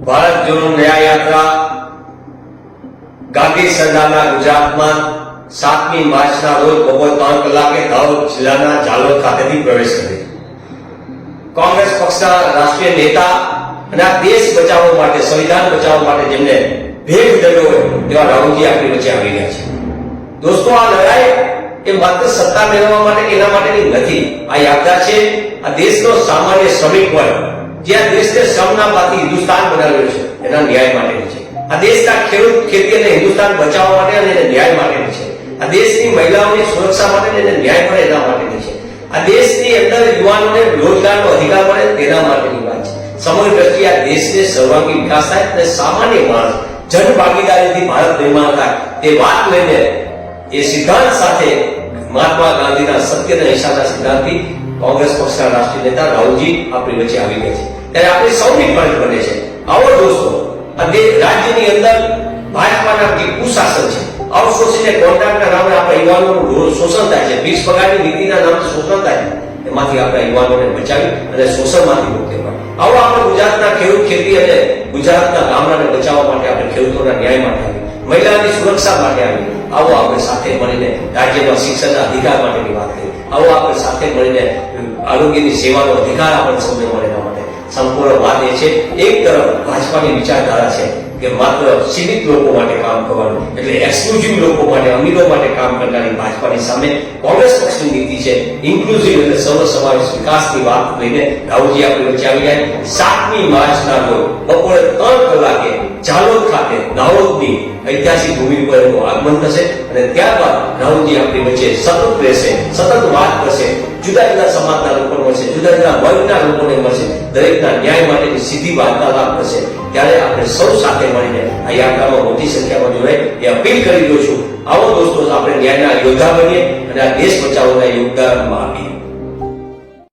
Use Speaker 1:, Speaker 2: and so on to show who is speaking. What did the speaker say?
Speaker 1: ભારત જોડો ન્યાય યાત્રા ગાંધી સરદારના ગુજરાતમાં 7મી માર્ચના રોજ બપોર 3 કલાકે દાહોદ જિલ્લાના ઝાલોદ ખાતેથી પ્રવેશ કરે. કોંગ્રેસ પક્ષના રાષ્ટ્રીય નેતા અને આ દેશ બચાવવા માટે, સંવિધાન બચાવવા માટે જેમને ભેગ ધર્યો હોય તેવા રાહુલજી આપણી વચ્ચે આવી રહ્યા છે. દોસ્તો, આ લડાઈ એ માત્ર સત્તા મેળવવા માટે એના માટેની નથી. આ યાત્રા છે આ દેશનો સામાન્ય શ્રમિક વર્ગ, જે આ દેશને શ્રમના પાથી હિન્દુસ્તાન બનાવ્યો છે એના ન્યાય માટેની છે. આ દેશના ખેડૂત ખેતી અને હિન્દુસ્તાન બચાવવા માટે અને એને ન્યાય માટેની છે. આ દેશની મહિલાઓની સુરક્ષા માટે અને ન્યાય મળે એના માટેની છે. આ દેશની અંદર યુવાનોને રોજગારનો અધિકાર મળે તેના માટેની વાત છે. સમગ્ર દ્રષ્ટિએ આ દેશને સર્વાંગી વિકાસ થાય અને સામાન્ય માણસ જન ભાગીદારીથી ભારત નિર્માણ થાય તે વાત લઈને એ સિદ્ધાંત સાથે મહાત્મા ગાંધીના સત્ય અને અહિંસાના સિદ્ધાંતથી કોંગ્રેસ પક્ષના રાષ્ટ્રીય નેતા રાહુલજી આપણી વચ્ચે આવી ગયા છે. ત્યારે આપણી સૌની ફરજ બને છે, આવો દોસ્તો, આ રાજ્યની અંદર ભાજપાના જે કુશાસન છે, આઉટસોર્સિંગ અને કોન્ટ્રાક્ટના નામે આપણા યુવાનોનું શોષણ થાય છે, ફિક્સ પગારની નીતિના નામે શોષણ થાય છે, એમાંથી આપણા યુવાનોને બચાવી અને શોષણમાંથી મુક્તિ મળે. આવો આપણે ગુજરાતના ખેડૂત ખેતી અને ગુજરાતના ગામડાને બચાવવા માટે, આપણે ખેડૂતોના ન્યાય માટે આવી, મહિલાની સુરક્ષા માટે આવી. આવો આપણે સાથે મળીને રાજ્યમાં શિક્ષણના અધિકાર માટેની વાત કરી. આવો આપણે સાથે મળીને આરોગ્યની સેવાનો અધિકાર આપણને સૌને મળે એના માટે. સંપૂર્ણ વાત એ છે, એક તરફ ભાજપાની વિચારધારા છે કે માત્ર સીમિત લોકો માટે કામ કરવાનું, એટલે એક્સક્લુઝિવ લોકો માટે, અમીરો માટે કામ કરનારી ભાજપાની સામે કોંગ્રેસ પક્ષની નીતિ છે ઇન્ક્લુઝિવ એટલે સર્વ સમાવેશ વિકાસની વાત લઈને રાહુલજી આપણી વચ્ચે આવી જાય. 7મી માર્ચના રોજ બપોરે 3 કલાકે ઝાલોદ ખાતે દાહોદની ઐતિહાસિક ભૂમિ પર એનું આગમન થશે અને ત્યારબાદ રાહુલજી આપણી વચ્ચે સતત રહેશે, સતત વાત કરશે, જુદા જુદા સમાજના લોકોને મળશે, જુદા જુદા વર્ગના લોકોને મળશે, દરેકના ન્યાય માટેની સીધી વાર્તાલાપ કરશે. ત્યારે આપણે સૌ સાથે મળીને આ યાત્રામાં મોટી સંખ્યામાં જોડાય એ અપીલ કરી રહ્યો છું. આવો દોસ્તો, આપણે ન્યાયના યોદ્ધા બનીએ અને આ દેશ બચાવવાના યોગદાનમાં આપીએ.